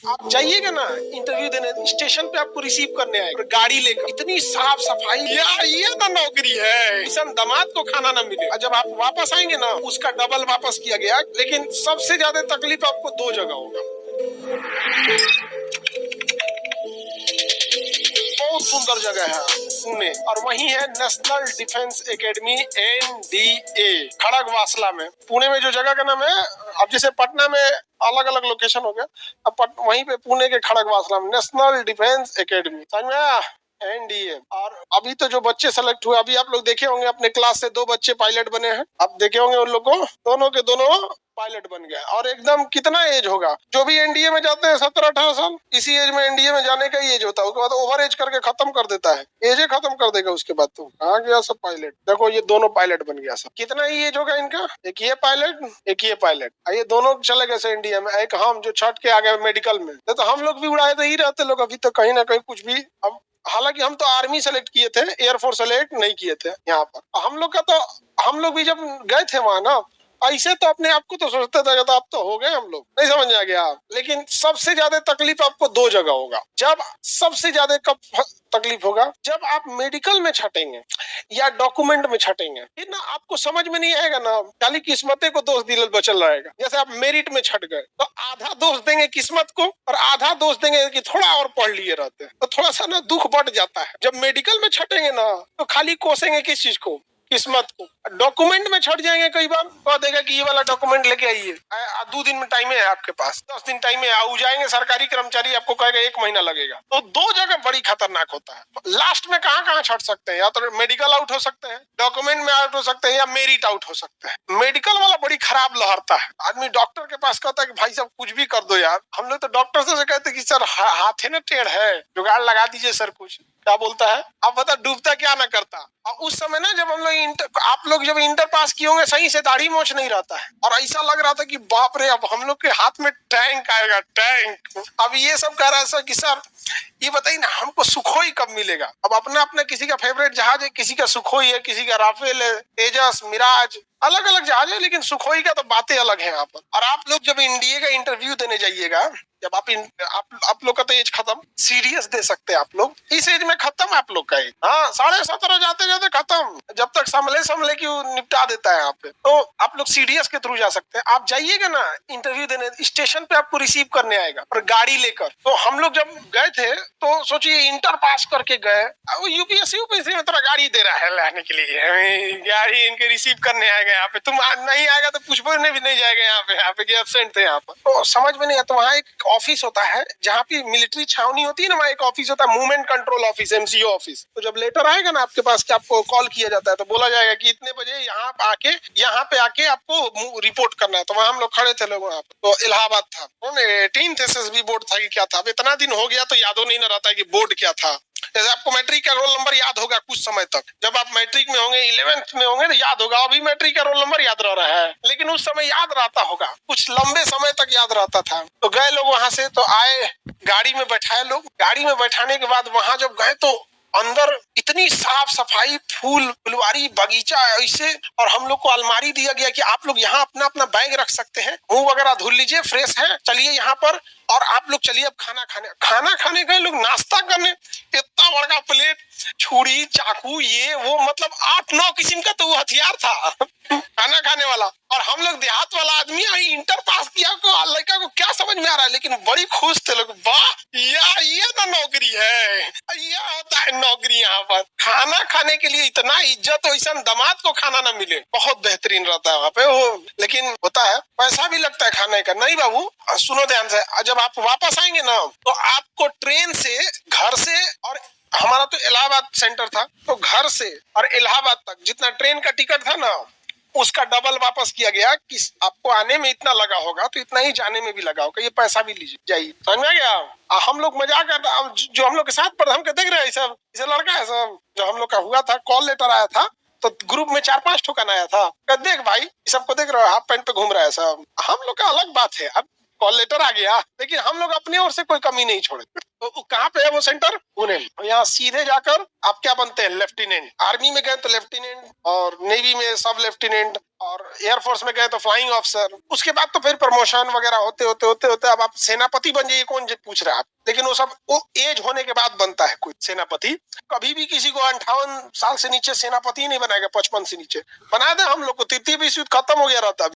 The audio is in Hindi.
आप जाइएगा ना इंटरव्यू देने, स्टेशन पे आपको रिसीव करने आएगा गाड़ी लेकर, इतनी साफ सफाई। यार ये तो नौकरी है, किसान दामाद को खाना ना मिले। और जब आप वापस आएंगे ना, उसका डबल वापस किया गया। लेकिन सबसे ज्यादा तकलीफ आपको दो जगह होगा। बहुत सुंदर जगह है पुणे, और वही है national defence academy NDA Khadakwasla में। पुणे में जो जगह का नाम है, अब जैसे पटना में अलग अलग लोकेशन हो गया, अब वहीं पे पुणे के खड़गवासला में नेशनल डिफेंस एकेडमी। समझ में आया? NDA। और अभी तो जो बच्चे सेलेक्ट हुए, अभी आप लोग देखे होंगे अपने क्लास से 2 बच्चे पायलट बने हैं। आप देखे होंगे उन लोग को, दोनों के दोनों पायलट बन गया। और एकदम कितना एज होगा, जो भी NDA में जाते हैं 17-18 साल, इसी एज में NDA में जाने का ही एज होता है। उसके बाद ओवर एज करके खत्म कर देता है, एज खत्म कर देगा उसके बाद। तो आ गया सब पायलट। देखो ये दोनों पायलट बन गया सब। कितना ही एज होगा इनका, एक ये पायलट एक ये पायलट, ये दोनों चले गए NDA में। एक हम जो छठ के आ गए मेडिकल में, तो हम लोग भी उड़ाए तो ही रहते लोग अभी तो कहीं ना कहीं कुछ भी। अब हालांकि हम तो आर्मी सेलेक्ट किए थे, एयरफोर्स सेलेक्ट नहीं किए थे यहाँ पर। हम लोग का तो, हम लोग भी जब गए थे वहां ना, ऐसे तो अपने आप को तो सोचते थे तो अब तो हो गए हम लोग, नहीं समझ आ गया आप। लेकिन सबसे ज्यादा तकलीफ आपको दो जगह होगा। जब सबसे ज्यादा कब तकलीफ होगा, जब आप मेडिकल में छटेंगे या डॉक्यूमेंट में छटेंगे, फिर ना आपको समझ में नहीं आएगा ना, खाली किस्मते को दोष दिल बचल रहेगा। जैसे आप मेरिट में छट गए तो आधा दोष देंगे किस्मत को, और आधा दोष देंगे कि थोड़ा और पढ़ लिए रहते, तो थोड़ा सा ना दुख बढ़ जाता है। जब मेडिकल में छटेंगे ना, तो खाली कोसेंगे किस चीज को, किस्मत को। डॉक्यूमेंट में छट जाएंगे, कई बार कह देगा कि ये वाला डॉक्यूमेंट लेके आइए, 2 दिन में टाइम है आपके पास, 10 दिन टाइम है, आऊ जाएंगे सरकारी कर्मचारी, आपको कहेगा 1 महीना लगेगा। तो 2 जगह बड़ी खतरनाक होता है। लास्ट में कहाँ छट सकते हैं, या तो मेडिकल आउट हो सकते हैं, डॉक्यूमेंट में आउट हो सकते हैं, या मेरिट आउट हो सकते हैं। मेडिकल वाला बड़ी खराब लहरता है। आदमी डॉक्टर के पास कहता है कि भाई साहब कुछ भी कर दो यार। हम लोग तो डॉक्टर से कहते कि सर हाथ है ना टेढ़ है, जुगाड़ लगा दीजिए सर। कुछ क्या बोलता है, आप बता डूबता क्या ना करता। और उस समय ना जब हम लोग आप लोग जब इंटर पास किए होंगे, सही से दाढ़ी मोछ नहीं रहता है, और ऐसा लग रहा था कि बाप रे अब हम लोग के हाथ में टैंक आएगा, टैंक। अब ये सब कह रहा है सर कि सर ये बताइए ना हमको सुखोई कब मिलेगा। अब अपना अपना किसी का फेवरेट जहाज है, किसी का सुखोई है, किसी का राफेल है, तेजस, मिराज, अलग अलग जहाज है, लेकिन सुखोई का तो बातें अलग है यहाँ पर। और आप लोग जब NDA का इंटरव्यू देने जाइएगा, जब आप लोग का तो एज खत्म, सीरियस दे सकते हैं आप लोग, इस एज में खत्म आप लोग का एज। हाँ 17.5 जाते जाते खत्म, जब तक संभले की निपटा देता है यहाँ पे। तो आप लोग सीडीएस के थ्रू जा सकते हैं। आप जाइएगा ना इंटरव्यू देने, स्टेशन पे आपको रिसीव करने आएगा और गाड़ी लेकर। तो हम लोग जब गए थे तो सोचिए इंटर पास करके गए, UPSC में थोड़ा गाड़ी दे रहा है लाने के लिए, गाड़ी इनके रिसीव करने आएगा यहाँ पे। तुम नहीं आएगा तो पूछने भी नहीं जाएगा यहाँ पे कि एब्सेंट थे यहाँ पर। तो समझ में नहीं आता। वहाँ एक ऑफिस होता है जहाँ पे मिलिट्री छावनी होती है ना, वहाँ एक ऑफिस होता है, movement control office, MCO office. तो जब लेटर आएगा ना आपके पास कि आपको कॉल किया जाता है, तो बोला जाएगा कि इतने बजे यहाँ पे आके आपको रिपोर्ट करना है। तो वहाँ हम लोग खड़े थे लोग वहाँ पे। तो इलाहाबाद था, 18th SSB बोर्ड था कि क्या था, अब इतना दिन हो गया तो यादों नहीं रहता है कि बोर्ड क्या था। जैसे आपको मैट्रिक का रोल नंबर याद होगा कुछ समय तक, जब आप मैट्रिक में होंगे, 11th में होंगे तो याद होगा। अभी मैट्रिक का रोल नंबर याद रह रहा है, लेकिन उस समय याद रहता होगा, कुछ लंबे समय तक याद रहता था। तो गए लोग वहां से, तो आए, गाड़ी में बैठाए लोग। गाड़ी में बैठाने के बाद वहां जब गए तो अंदर इतनी साफ सफाई, फुलवारी, बगीचा ऐसे। और हम लोग को अलमारी दिया गया कि आप लोग यहाँ अपना अपना बैग रख सकते हैं, मुंह वगैरह धुल लीजिए, फ्रेश है, चलिए यहाँ पर। और आप लोग चलिए अब खाना खाने गए लोग, नाश्ता करने, इतना बड़ा प्लेट, छुरी, चाकू, ये वो, मतलब 8-9 किस्म का तो वो हथियार था खाना खाने वाला। और हम लोग देहात वाला आदमी, इंटर पास किया को लड़का को क्या समझ में आ रहा है, लेकिन बड़ी खुश थे लोग। वाह यार ये तो नौकरी है, ये होता है नौकरी। यहाँ पर खाना खाने के लिए इतना इज्जत, ऐसा दामाद को खाना ना मिले, बहुत बेहतरीन रहता है वहाँ पे वो। लेकिन होता है पैसा भी लगता है खाने का। नहीं बाबू सुनो ध्यान से, जब आप वापस आएंगे ना, तो आपको ट्रेन से, घर से, और हमारा तो इलाहाबाद सेंटर था, तो घर से और इलाहाबाद तक जितना ट्रेन का टिकट था ना, उसका डबल वापस किया गया कि आपको आने में इतना लगा होगा तो इतना ही जाने में भी लगा होगा, ये पैसा भी लीजिए, जाइए। समझ में आ गया। हम लोग मजाक करते, जो हम लोग के साथ पढ़े, हम देख रहे हैं सब, इसे लड़का है सब, जो हम लोग का हुआ था, कॉल लेटर आया था, तो ग्रुप में 4-5 ठोकन आया था। देख भाई सबको देख रहे हो, हाफ पैंट पे घूम रहा है सब। हम लोग का अलग बात है, अब कॉल लेटर आ गया, लेकिन हम लोग अपने ओर से कोई कमी नहीं छोड़े। तो कहाँ पे है वो सेंटर? पुणे में। यहाँ सीधे जाकर आप क्या बनते हैं? लेफ्टिनेंट। आर्मी में गए तो लेफ्टिनेंट, और नेवी में सब लेफ्टिनेंट, और एयरफोर्स में गए तो फ्लाइंग ऑफिसर। उसके बाद तो फिर प्रमोशन वगैरह होते होते होते होते अब आप सेनापति बन जाइए, कौन पूछ रहा है आप? लेकिन वो सब वो एज होने के बाद बनता है कोई सेनापति। कभी भी किसी को 58 साल से नीचे सेनापति नहीं बनाएगा, 55 से नीचे बना दे हम लोग को। तृतीय विश्व युद्ध खत्म हो गया रहता।